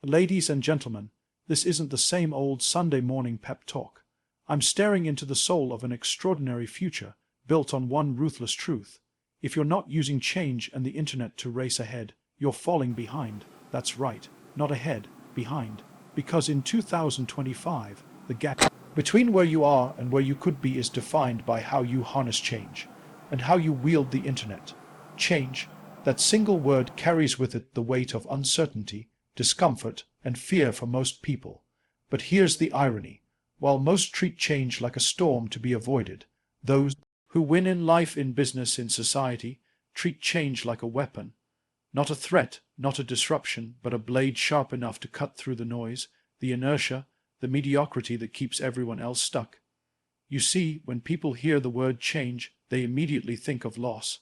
Ladies and gentlemen, this isn't the same old Sunday morning pep talk. I'm staring into the soul of an extraordinary future, built on one ruthless truth. If you're not using change and the internet to race ahead, you're falling behind. That's right, not ahead, behind. Because in 2025, the gap between where you are and where you could be is defined by how you harness change, and how you wield the internet. Change, that single word carries with it the weight of uncertainty, discomfort, and fear for most people. But here's the irony. While most treat change like a storm to be avoided, those who win in life, in business, in society, treat change like a weapon. Not a threat, not a disruption, but a blade sharp enough to cut through the noise, the inertia, the mediocrity that keeps everyone else stuck. You see, when people hear the word change, they immediately think of loss.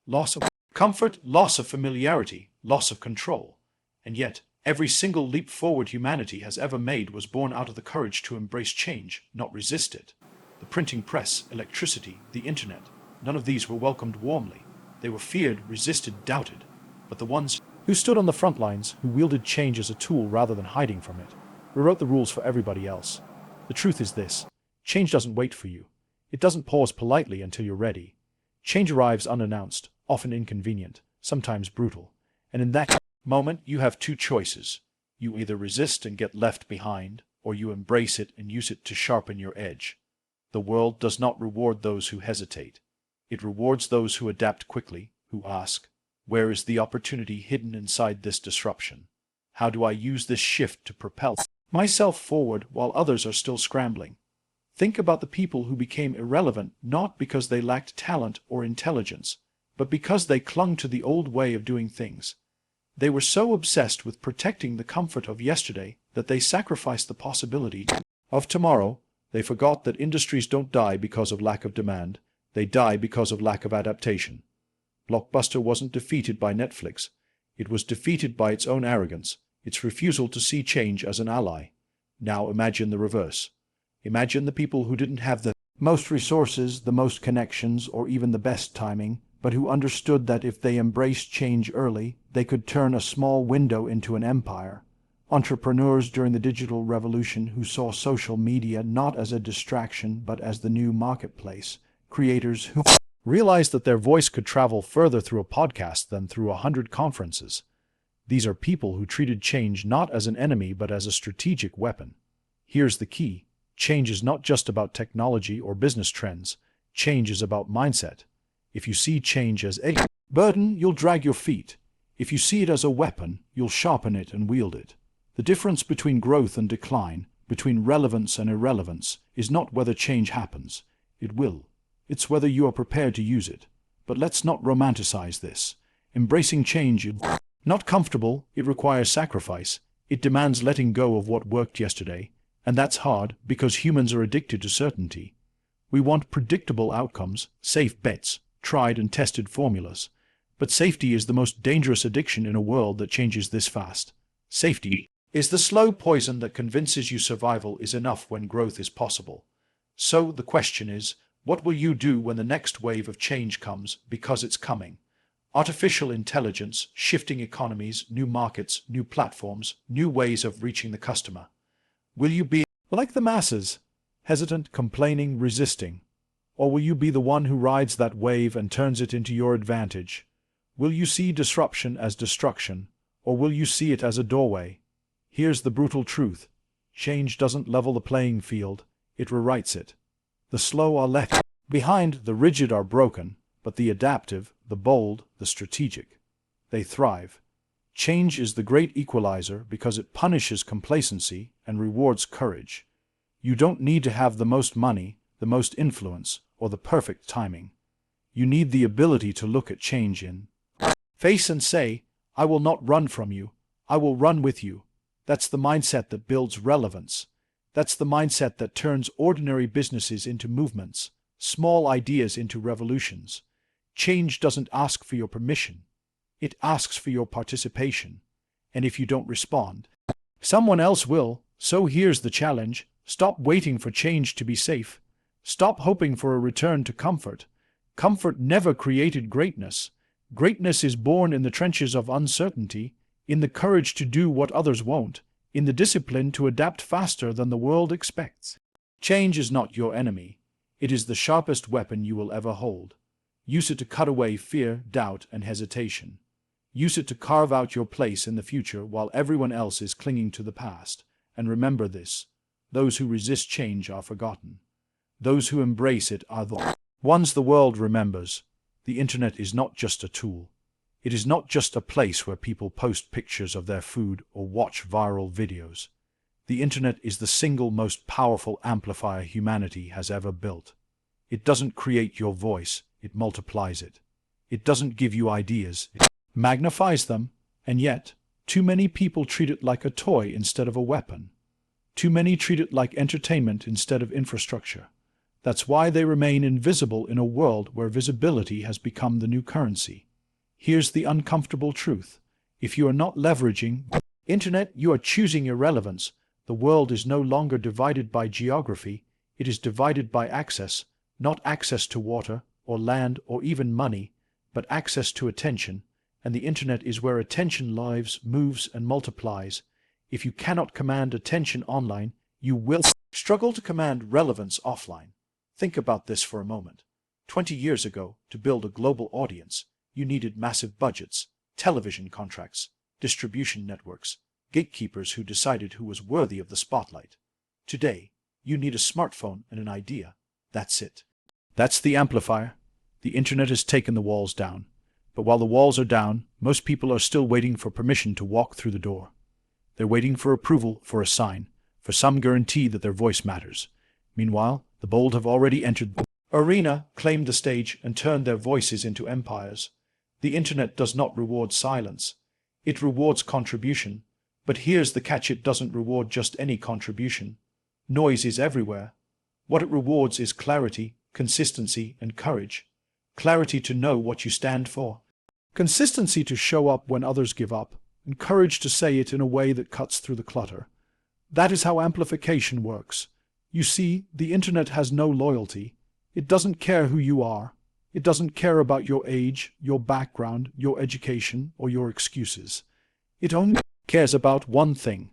Loss of comfort, loss of familiarity, loss of control. And yet, every single leap forward humanity has ever made was born out of the courage to embrace change, not resist it. The printing press, electricity, the internet, none of these were welcomed warmly. They were feared, resisted, doubted. But the ones who stood on the front lines, who wielded change as a tool rather than hiding from it, rewrote the rules for everybody else. The truth is this: change doesn't wait for you. It doesn't pause politely until you're ready. Change arrives unannounced, often inconvenient, sometimes brutal. And in that moment, you have two choices. You either resist and get left behind, or you embrace it and use it to sharpen your edge. The world does not reward those who hesitate. It rewards those who adapt quickly, who ask, where is the opportunity hidden inside this disruption? How do I use this shift to propel myself forward while others are still scrambling? Think about the people who became irrelevant not because they lacked talent or intelligence, but because they clung to the old way of doing things. They were so obsessed with protecting the comfort of yesterday that they sacrificed the possibility of tomorrow. They forgot that industries don't die because of lack of demand, they die because of lack of adaptation. Blockbuster wasn't defeated by Netflix. It was defeated by its own arrogance, its refusal to see change as an ally. Now imagine the reverse. Imagine the people who didn't have the most resources, the most connections, or even the best timing, but who understood that if they embraced change early, they could turn a small window into an empire. Entrepreneurs during the digital revolution who saw social media not as a distraction but as the new marketplace. Creators who realized that their voice could travel further through a podcast than through 100 conferences. These are people who treated change not as an enemy but as a strategic weapon. Here's the key. Change is not just about technology or business trends. Change is about mindset. If you see change as a burden, you'll drag your feet. If you see it as a weapon, you'll sharpen it and wield it. The difference between growth and decline, between relevance and irrelevance, is not whether change happens. It will. It's whether you are prepared to use it. But let's not romanticize this. Embracing change is not comfortable. It requires sacrifice. It demands letting go of what worked yesterday. And that's hard because humans are addicted to certainty. We want predictable outcomes, safe bets, tried and tested formulas. But safety is the most dangerous addiction in a world that changes this fast. Safety is the slow poison that convinces you survival is enough when growth is possible. So the question is, what will you do when the next wave of change comes, because it's coming? Artificial intelligence, shifting economies, new markets, new platforms, new ways of reaching the customer. Will you be like the masses, hesitant, complaining, resisting? Or will you be the one who rides that wave and turns it into your advantage? Will you see disruption as destruction, or will you see it as a doorway? Here's the brutal truth. Change doesn't level the playing field, it rewrites it. The slow are left behind, the rigid are broken, but the adaptive, the bold, the strategic, they thrive. Change is the great equalizer because it punishes complacency and rewards courage. You don't need to have the most money, the most influence, or the perfect timing. You need the ability to look at change in face and say, I will not run from you, I will run with you. That's the mindset that builds relevance. That's the mindset that turns ordinary businesses into movements, small ideas into revolutions. Change doesn't ask for your permission. It asks for your participation. And if you don't respond, someone else will. So here's the challenge. Stop waiting for change to be safe. Stop hoping for a return to comfort. Comfort never created greatness. Greatness is born in the trenches of uncertainty, in the courage to do what others won't, in the discipline to adapt faster than the world expects. Change is not your enemy. It is the sharpest weapon you will ever hold. Use it to cut away fear, doubt, and hesitation. Use it to carve out your place in the future while everyone else is clinging to the past. And remember this: those who resist change are forgotten. Those who embrace it are the ones the world remembers. The internet is not just a tool. It is not just a place where people post pictures of their food or watch viral videos. The internet is the single most powerful amplifier humanity has ever built. It doesn't create your voice, it multiplies it. It doesn't give you ideas, it magnifies them. And yet, too many people treat it like a toy instead of a weapon. Too many treat it like entertainment instead of infrastructure. That's why they remain invisible in a world where visibility has become the new currency. Here's the uncomfortable truth: if you are not leveraging the internet, you are choosing irrelevance. The world is no longer divided by geography, it is divided by access, not access to water or land or even money, but access to attention, and the internet is where attention lives, moves, and multiplies. If you cannot command attention online, you will struggle to command relevance offline. Think about this for a moment. 20 years ago, to build a global audience, you needed massive budgets, television contracts, distribution networks, gatekeepers who decided who was worthy of the spotlight. Today, you need a smartphone and an idea. That's it. That's the amplifier. The internet has taken the walls down. But while the walls are down, most people are still waiting for permission to walk through the door. They're waiting for approval, for a sign, for some guarantee that their voice matters. Meanwhile, the bold have already entered the arena, claimed the stage, and turned their voices into empires. The internet does not reward silence. It rewards contribution. But here's the catch: it doesn't reward just any contribution. Noise is everywhere. What it rewards is clarity, consistency, and courage. Clarity to know what you stand for. Consistency to show up when others give up, and courage to say it in a way that cuts through the clutter. That is how amplification works. You see, the internet has no loyalty. It doesn't care who you are. It doesn't care about your age, your background, your education, or your excuses. It only cares about one thing: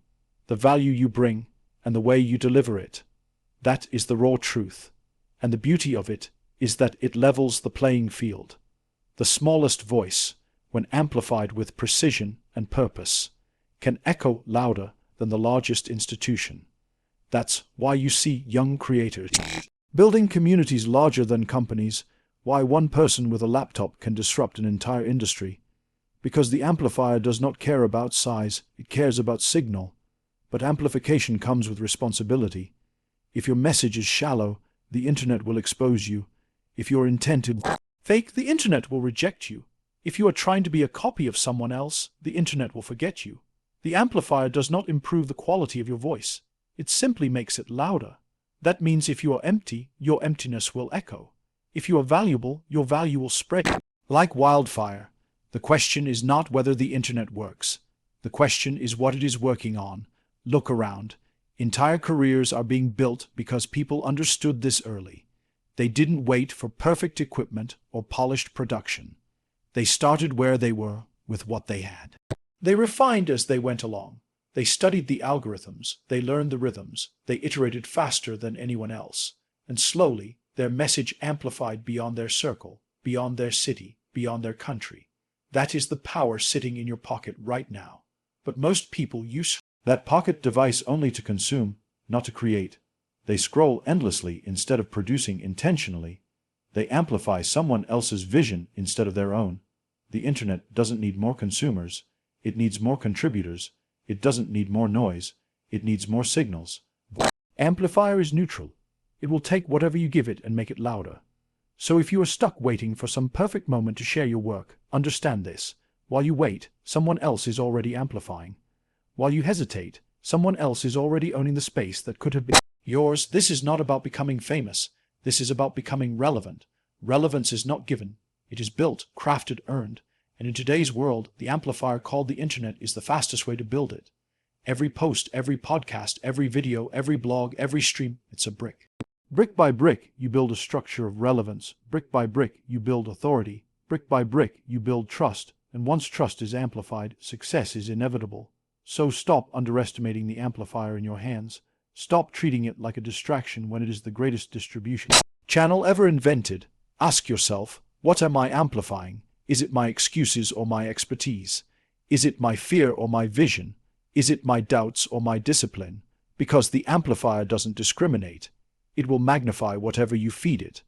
the value you bring and the way you deliver it. That is the raw truth. And the beauty of it is that it levels the playing field. The smallest voice, when amplified with precision and purpose, can echo louder than the largest institution. That's why you see young creators building communities larger than companies, why one person with a laptop can disrupt an entire industry. Because the amplifier does not care about size, it cares about signal. But amplification comes with responsibility. If your message is shallow, the internet will expose you. If your intent is fake, the internet will reject you. If you are trying to be a copy of someone else, the internet will forget you. The amplifier does not improve the quality of your voice. It simply makes it louder. That means if you are empty, your emptiness will echo. If you are valuable, your value will spread like wildfire. The question is not whether the internet works. The question is what it is working on. Look around. Entire careers are being built because people understood this early. They didn't wait for perfect equipment or polished production. They started where they were, with what they had. They refined as they went along. They studied the algorithms, they learned the rhythms, they iterated faster than anyone else. And slowly, their message amplified beyond their circle, beyond their city, beyond their country. That is the power sitting in your pocket right now. But most people use that pocket device only to consume, not to create. They scroll endlessly instead of producing intentionally. They amplify someone else's vision instead of their own. The internet doesn't need more consumers. It needs more contributors. It doesn't need more noise. It needs more signals. Amplifier is neutral. It will take whatever you give it and make it louder. So if you are stuck waiting for some perfect moment to share your work, understand this. While you wait, someone else is already amplifying. While you hesitate, someone else is already owning the space that could have been yours. This is not about becoming famous. This is about becoming relevant. Relevance is not given. It is built, crafted, earned. And in today's world, the amplifier called the internet is the fastest way to build it. Every post, every podcast, every video, every blog, every stream, it's a brick. Brick by brick, you build a structure of relevance. Brick by brick, you build authority. Brick by brick, you build trust. And once trust is amplified, success is inevitable. So stop underestimating the amplifier in your hands. Stop treating it like a distraction when it is the greatest distribution channel ever invented. Ask yourself, what am I amplifying? Is it my excuses or my expertise? Is it my fear or my vision? Is it my doubts or my discipline? Because the amplifier doesn't discriminate. It will magnify whatever you feed it.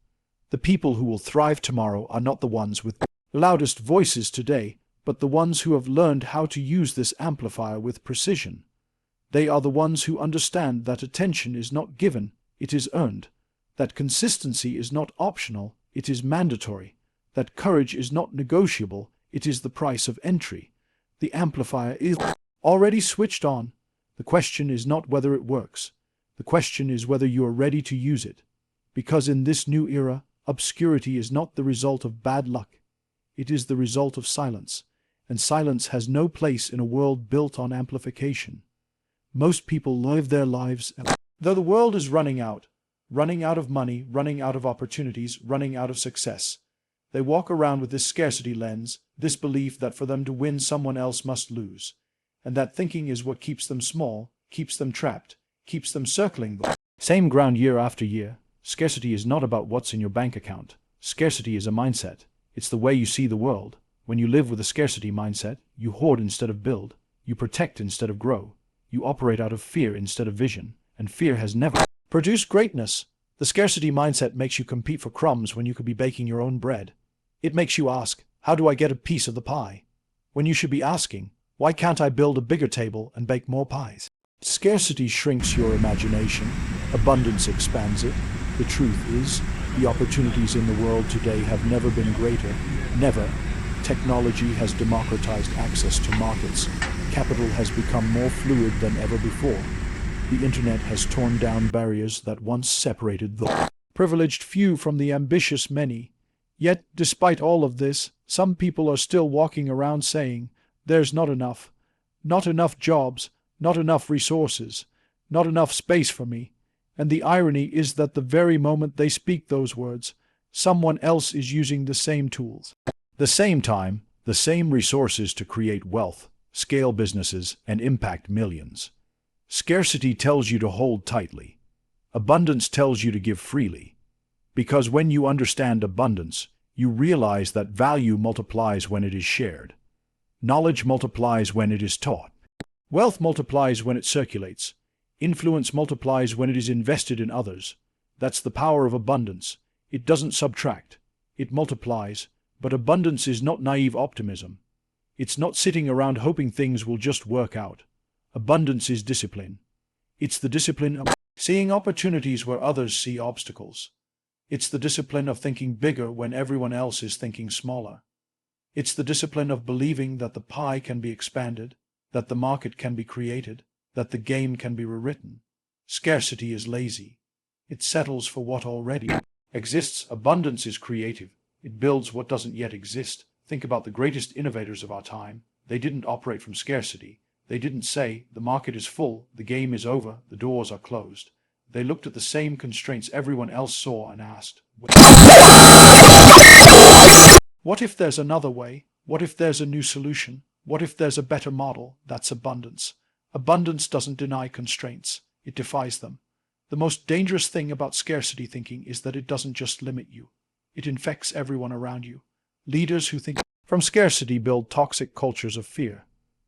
The people who will thrive tomorrow are not the ones with the loudest voices today, but the ones who have learned how to use this amplifier with precision. They are the ones who understand that attention is not given, it is earned, that consistency is not optional, it is mandatory, that courage is not negotiable, it is the price of entry. The amplifier is already switched on. The question is not whether it works. The question is whether you are ready to use it. Because in this new era, obscurity is not the result of bad luck. It is the result of silence, and silence has no place in a world built on amplification. Most people live their lives, though the world is running out of money, running out of opportunities, running out of success. They walk around with this scarcity lens, this belief that for them to win someone else must lose. And that thinking is what keeps them small, keeps them trapped, keeps them circling the same ground year after year. Scarcity is not about what's in your bank account. Scarcity is a mindset. It's the way you see the world. When you live with a scarcity mindset, you hoard instead of build. You protect instead of grow. You operate out of fear instead of vision. And fear has never produced greatness. The scarcity mindset makes you compete for crumbs when you could be baking your own bread. It makes you ask, how do I get a piece of the pie? When you should be asking, why can't I build a bigger table and bake more pies? Scarcity shrinks your imagination. Abundance expands it. The truth is, the opportunities in the world today have never been greater. Never. Technology has democratized access to markets. Capital has become more fluid than ever before. The internet has torn down barriers that once separated the privileged few from the ambitious many. Yet, despite all of this, some people are still walking around saying, there's not enough jobs, not enough resources, not enough space for me. And the irony is that the very moment they speak those words, someone else is using the same tools, the same time, the same resources to create wealth, scale businesses, and impact millions. Scarcity tells you to hold tightly. Abundance tells you to give freely. Because when you understand abundance, you realize that value multiplies when it is shared. Knowledge multiplies when it is taught. Wealth multiplies when it circulates. Influence multiplies when it is invested in others. That's the power of abundance. It doesn't subtract. It multiplies. But abundance is not naive optimism. It's not sitting around hoping things will just work out. Abundance is discipline. It's the discipline of seeing opportunities where others see obstacles. It's the discipline of thinking bigger when everyone else is thinking smaller. It's the discipline of believing that the pie can be expanded, that the market can be created, that the game can be rewritten. Scarcity is lazy. It settles for what already exists. Abundance is creative. It builds what doesn't yet exist. Think about the greatest innovators of our time. They didn't operate from scarcity. They didn't say, the market is full, the game is over, the doors are closed. They looked at the same constraints everyone else saw and asked, what if there's another way? What if there's a new solution? What if there's a better model? That's abundance. Abundance doesn't deny constraints. It defies them. The most dangerous thing about scarcity thinking is that it doesn't just limit you. It infects everyone around you. Leaders who think from scarcity build toxic cultures of fear.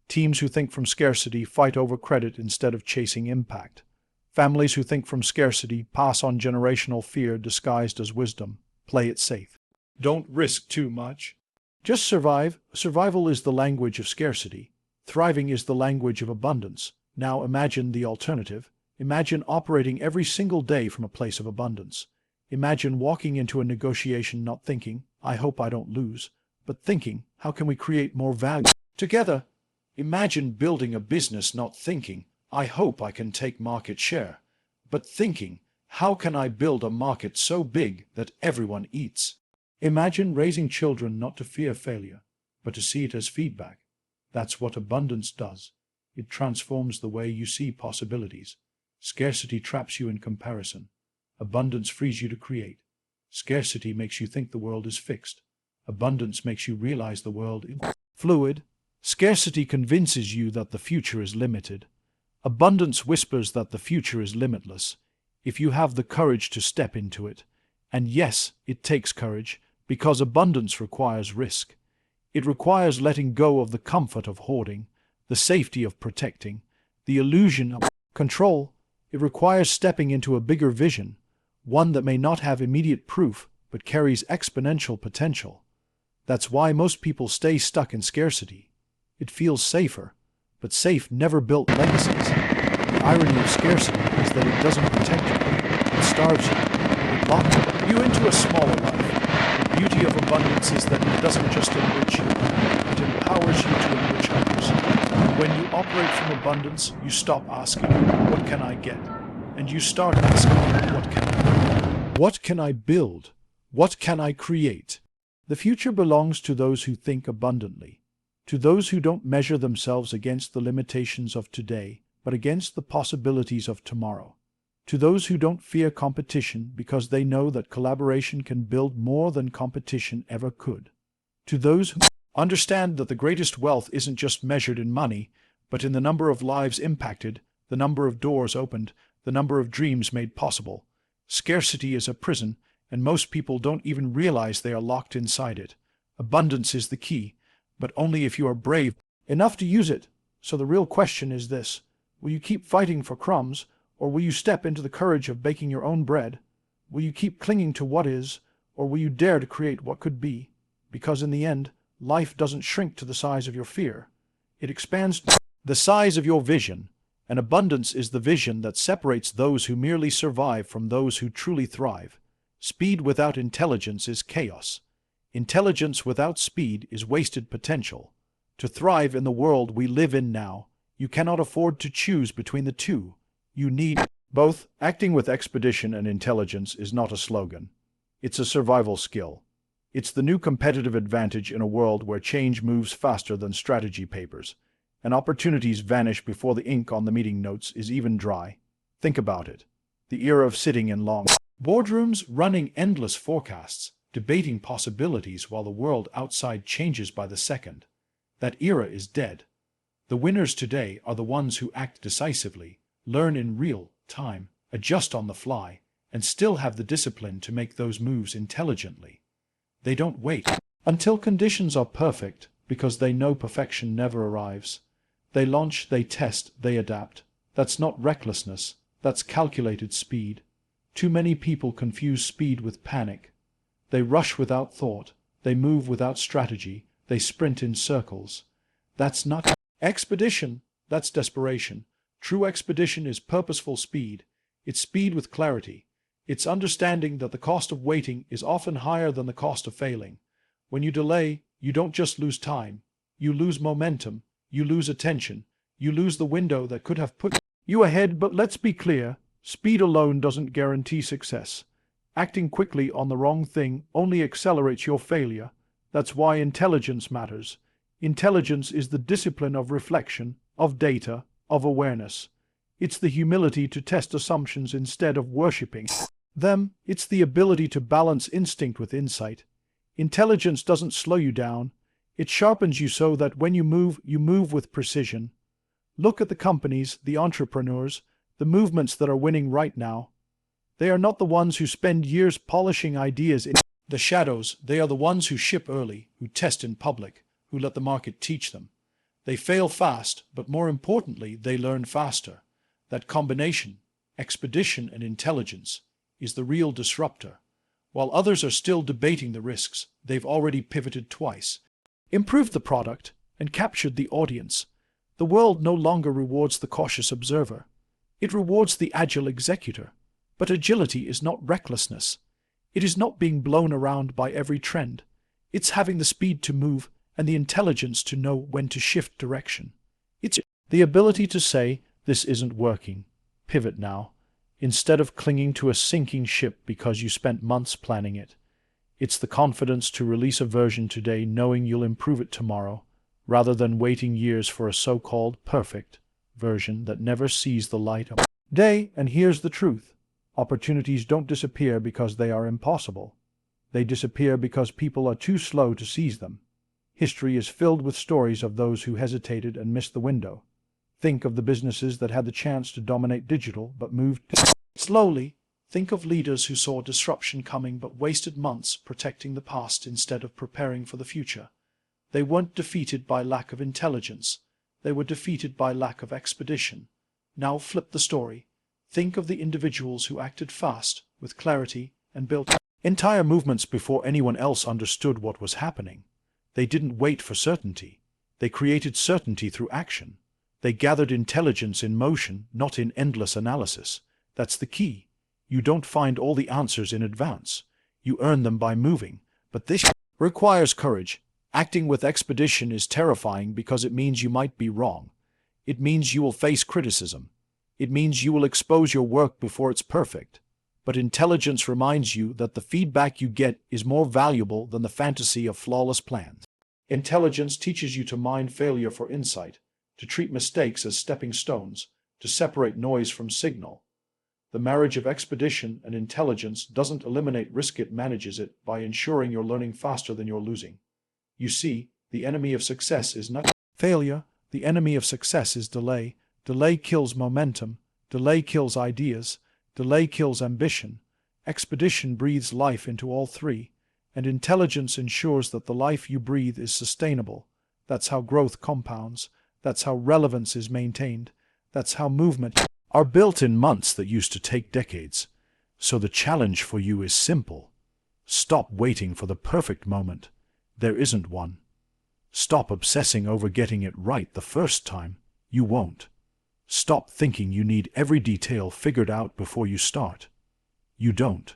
Teams who think from scarcity fight over credit instead of chasing impact. Families who think from scarcity pass on generational fear disguised as wisdom. Play it safe. Don't risk too much. Just survive. Survival is the language of scarcity. Thriving is the language of abundance. Now imagine the alternative. Imagine operating every single day from a place of abundance. Imagine walking into a negotiation not thinking, I hope I don't lose, but thinking, how can we create more value together? Imagine building a business not thinking, I hope I can take market share, but thinking, how can I build a market so big that everyone eats? Imagine raising children not to fear failure, but to see it as feedback. That's what abundance does. It transforms the way you see possibilities. Scarcity traps you in comparison. Abundance frees you to create. Scarcity makes you think the world is fixed. Abundance makes you realize the world is fluid. Scarcity convinces you that the future is limited. Abundance whispers that the future is limitless, if you have the courage to step into it. And yes, it takes courage, because abundance requires risk. It requires letting go of the comfort of hoarding, the safety of protecting, the illusion of control. It requires stepping into a bigger vision, one that may not have immediate proof, but carries exponential potential. That's why most people stay stuck in scarcity. It feels safer, but safe never built legacies. The irony of scarcity is that it doesn't protect you, it starves you, it locks you into a smaller life. The beauty of abundance is that it doesn't just enrich you, it empowers you to enrich others. And when you operate from abundance, you stop asking, what can I get? And you start asking, what can I do? What can I build? What can I create? The future belongs to those who think abundantly, to those who don't measure themselves against the limitations of today, but against the possibilities of tomorrow, to those who don't fear competition because they know that collaboration can build more than competition ever could, to those who understand that the greatest wealth isn't just measured in money, but in the number of lives impacted, the number of doors opened, the number of dreams made possible. Scarcity is a prison, and most people don't even realize they are locked inside it. Abundance is the key, but only if you are brave enough to use it. So the real question is this: will you keep fighting for crumbs, or will you step into the courage of baking your own bread? Will you keep clinging to what is, or will you dare to create what could be? Because in the end, life doesn't shrink to the size of your fear. It expands to the size of your vision, and abundance is the vision that separates those who merely survive from those who truly thrive. Speed without intelligence is chaos. Intelligence without speed is wasted potential. To thrive in the world we live in now, you cannot afford to choose between the two. You need both. Acting with expedition and intelligence is not a slogan. It's a survival skill. It's the new competitive advantage in a world where change moves faster than strategy papers, and opportunities vanish before the ink on the meeting notes is even dry. Think about it. The era of sitting in long boardrooms, running endless forecasts, debating possibilities while the world outside changes by the second. That era is dead. The winners today are the ones who act decisively, learn in real time, adjust on the fly, and still have the discipline to make those moves intelligently. They don't wait until conditions are perfect because they know perfection never arrives. They launch, they test, they adapt. That's not recklessness, that's calculated speed. Too many people confuse speed with panic. They rush without thought, they move without strategy, they sprint in circles. That's not expedition, that's desperation. True expedition is purposeful speed. It's speed with clarity. It's understanding that the cost of waiting is often higher than the cost of failing. When you delay, you don't just lose time. You lose momentum, you lose attention, you lose the window that could have put you ahead. But let's be clear, speed alone doesn't guarantee success. Acting quickly on the wrong thing only accelerates your failure. That's why intelligence matters. Intelligence is the discipline of reflection, of data, of awareness. It's the humility to test assumptions instead of worshipping them. It's the ability to balance instinct with insight. Intelligence doesn't slow you down. It sharpens you so that when you move with precision. Look at the companies, the entrepreneurs, the movements that are winning right now. They are not the ones who spend years polishing ideas in the shadows. They are the ones who ship early, who test in public, who let the market teach them. They fail fast, but more importantly, they learn faster. That combination, expedition and intelligence, is the real disruptor. While others are still debating the risks, they've already pivoted twice, improved the product, and captured the audience. The world no longer rewards the cautious observer. It rewards the agile executor. But agility is not recklessness. It is not being blown around by every trend. It's having the speed to move and the intelligence to know when to shift direction. It's the ability to say, this isn't working, pivot now, instead of clinging to a sinking ship because you spent months planning it. It's the confidence to release a version today knowing you'll improve it tomorrow, rather than waiting years for a so-called perfect version that never sees the light of day. And here's the truth. Opportunities don't disappear because they are impossible. They disappear because people are too slow to seize them. History is filled with stories of those who hesitated and missed the window. Think of the businesses that had the chance to dominate digital but moved slowly. Think of leaders who saw disruption coming but wasted months protecting the past instead of preparing for the future. They weren't defeated by lack of intelligence. They were defeated by lack of expedition. Now flip the story. Think of the individuals who acted fast, with clarity, and built entire movements before anyone else understood what was happening. They didn't wait for certainty. They created certainty through action. They gathered intelligence in motion, not in endless analysis. That's the key. You don't find all the answers in advance. You earn them by moving. But this requires courage. Acting with expedition is terrifying because it means you might be wrong. It means you will face criticism. It means you will expose your work before it's perfect. But intelligence reminds you that the feedback you get is more valuable than the fantasy of flawless plans. Intelligence teaches you to mine failure for insight, to treat mistakes as stepping stones, to separate noise from signal. The marriage of expedition and intelligence doesn't eliminate risk, it manages it by ensuring you're learning faster than you're losing. You see, the enemy of success is not failure, the enemy of success is delay. Delay kills momentum, delay kills ideas, delay kills ambition. Expedition breathes life into all three, and intelligence ensures that the life you breathe is sustainable. That's how growth compounds, that's how relevance is maintained, that's how movement are built in months that used to take decades. So the challenge for you is simple. Stop waiting for the perfect moment. There isn't one. Stop obsessing over getting it right the first time. You won't. Stop thinking you need every detail figured out before you start. You don't.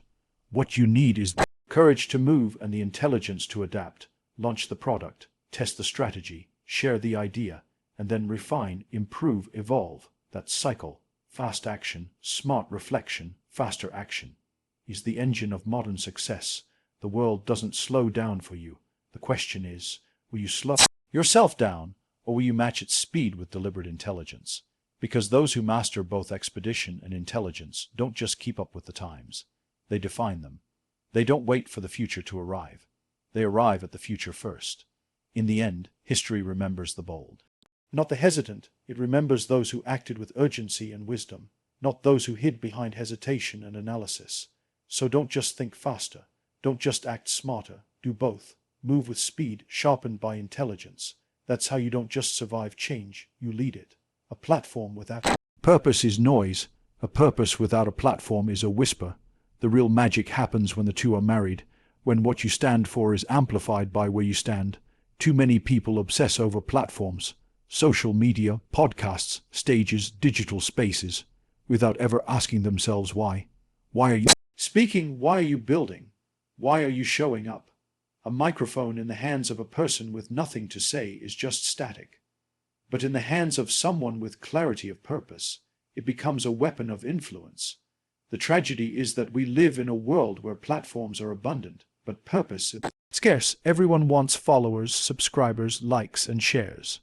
What you need is the courage to move and the intelligence to adapt. Launch the product, test the strategy, share the idea, and then refine, improve, evolve. That cycle, fast action, smart reflection, faster action, is the engine of modern success. The world doesn't slow down for you. The question is, will you slow yourself down, or will you match its speed with deliberate intelligence? Because those who master both expedition and intelligence don't just keep up with the times. They define them. They don't wait for the future to arrive. They arrive at the future first. In the end, history remembers the bold. Not the hesitant, it remembers those who acted with urgency and wisdom, not those who hid behind hesitation and analysis. So don't just think faster. Don't just act smarter. Do both. Move with speed, sharpened by intelligence. That's how you don't just survive change, you lead it. A platform without purpose is noise. A purpose without a platform is a whisper. The real magic happens when the two are married, when what you stand for is amplified by where you stand. Too many people obsess over platforms, social media, podcasts, stages, digital spaces, without ever asking themselves why. Why are you speaking? Why are you building? Why are you showing up? A microphone in the hands of a person with nothing to say is just static. But in the hands of someone with clarity of purpose, it becomes a weapon of influence. The tragedy is that we live in a world where platforms are abundant, but purpose is scarce. Everyone wants followers, subscribers, likes, and shares.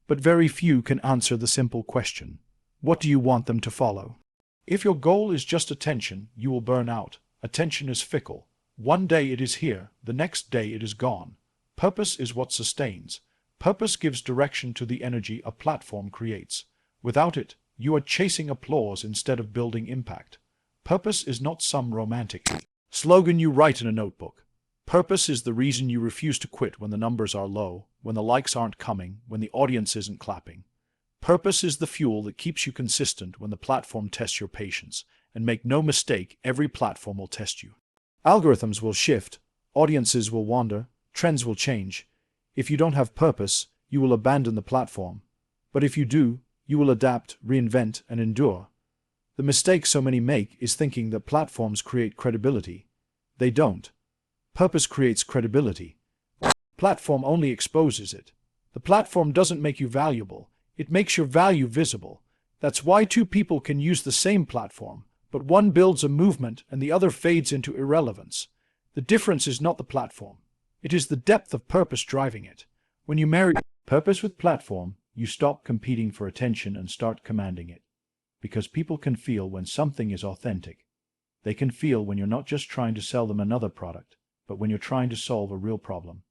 But very few can answer the simple question, what do you want them to follow? If your goal is just attention, you will burn out. Attention is fickle. One day it is here, the next day it is gone. Purpose is what sustains. Purpose gives direction to the energy a platform creates. Without it, you are chasing applause instead of building impact. Purpose is not some romantic slogan you write in a notebook. Purpose is the reason you refuse to quit when the numbers are low, when the likes aren't coming, when the audience isn't clapping. Purpose is the fuel that keeps you consistent when the platform tests your patience. And make no mistake, every platform will test you. Algorithms will shift, audiences will wander, trends will change. If you don't have purpose, you will abandon the platform. But if you do, you will adapt, reinvent, and endure. The mistake so many make is thinking that platforms create credibility. They don't. Purpose creates credibility. Platform only exposes it. The platform doesn't make you valuable. It makes your value visible. That's why two people can use the same platform, but one builds a movement and the other fades into irrelevance. The difference is not the platform. It is the depth of purpose driving it. When you marry purpose with platform, you stop competing for attention and start commanding it. Because people can feel when something is authentic. They can feel when you're not just trying to sell them another product, but when you're trying to solve a real problem.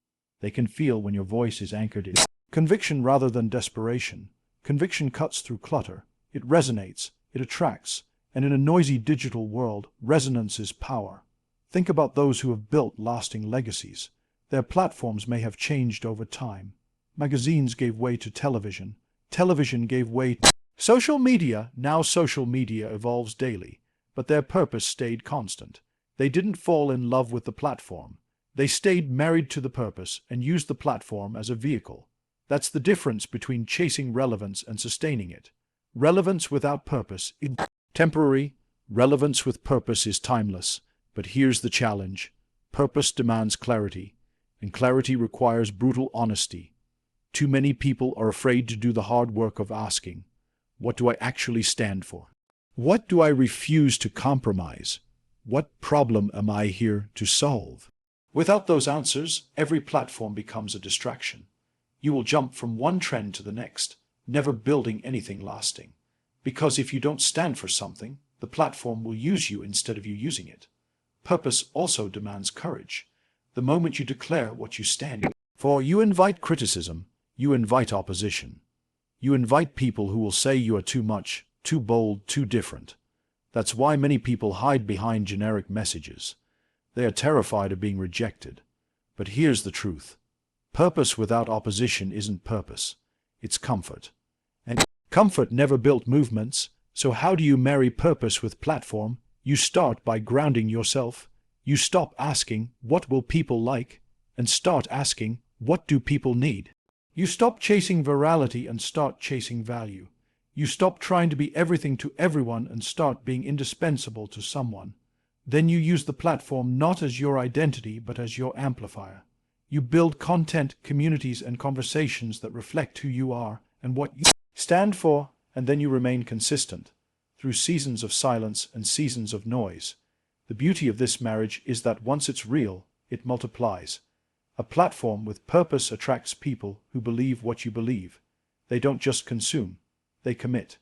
They can feel when your voice is anchored in conviction rather than desperation. Conviction cuts through clutter. It resonates, it attracts, and in a noisy digital world, resonance is power. Think about those who have built lasting legacies. Their platforms may have changed over time. Magazines gave way to television. Television gave way to social media. Now social media evolves daily, but their purpose stayed constant. They didn't fall in love with the platform. They stayed married to the purpose and used the platform as a vehicle. That's the difference between chasing relevance and sustaining it. Relevance without purpose is temporary. Relevance with purpose is timeless. But here's the challenge. Purpose demands clarity, and clarity requires brutal honesty. Too many people are afraid to do the hard work of asking, what do I actually stand for? What do I refuse to compromise? What problem am I here to solve? Without those answers, every platform becomes a distraction. You will jump from one trend to the next, never building anything lasting. Because if you don't stand for something, the platform will use you instead of you using it. Purpose also demands courage. The moment you declare what you stand for, you invite criticism, you invite opposition. You invite people who will say you are too much, too bold, too different. That's why many people hide behind generic messages. They are terrified of being rejected. But here's the truth. Purpose without opposition isn't purpose. It's comfort. And comfort never built movements. So how do you marry purpose with platform? You start by grounding yourself. You stop asking, what will people like? And start asking, what do people need? You stop chasing virality and start chasing value. You stop trying to be everything to everyone and start being indispensable to someone. Then you use the platform not as your identity but as your amplifier. You build content, communities, and conversations that reflect who you are and what you stand for, and then you remain consistent through seasons of silence and seasons of noise. The beauty of this marriage is that once it's real, it multiplies. A platform with purpose attracts people who believe what you believe. They don't just consume, they commit.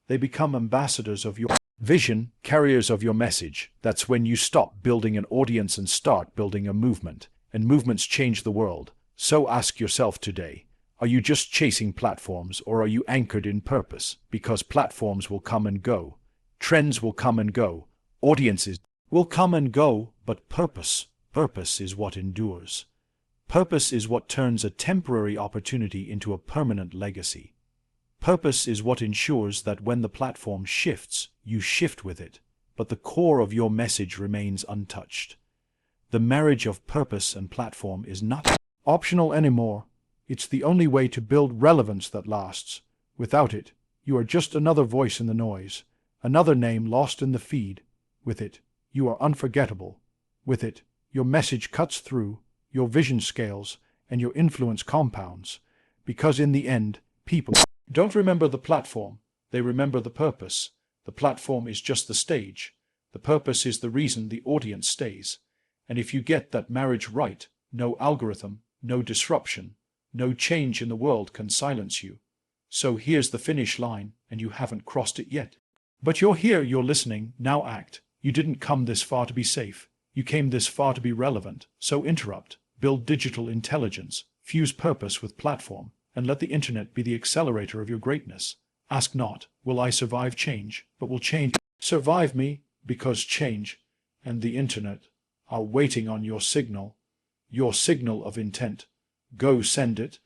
They become ambassadors of your vision, carriers of your message. That's when you stop building an audience and start building a movement. And movements change the world. So ask yourself today, are you just chasing platforms or are you anchored in purpose? Because platforms will come and go. Trends will come and go. Audiences will come and go, but purpose is what endures. Purpose is what turns a temporary opportunity into a permanent legacy. Purpose is what ensures that when the platform shifts, you shift with it, but the core of your message remains untouched. The marriage of purpose and platform is not optional anymore. It's the only way to build relevance that lasts. Without it, you are just another voice in the noise, another name lost in the feed. With it, you are unforgettable. With it, your message cuts through, your vision scales, and your influence compounds. Because in the end, people don't remember the platform, they remember the purpose. The platform is just the stage. The purpose is the reason the audience stays. And if you get that marriage right, no algorithm, no disruption, no change in the world can silence you. So here's the finish line, and you haven't crossed it yet. But you're here, you're listening, now act. You didn't come this far to be safe. You came this far to be relevant. So interrupt, build digital intelligence, fuse purpose with platform, and let the internet be the accelerator of your greatness. Ask not, will I survive change, but will change survive me, because change and the internet are waiting on your signal of intent. Go send it,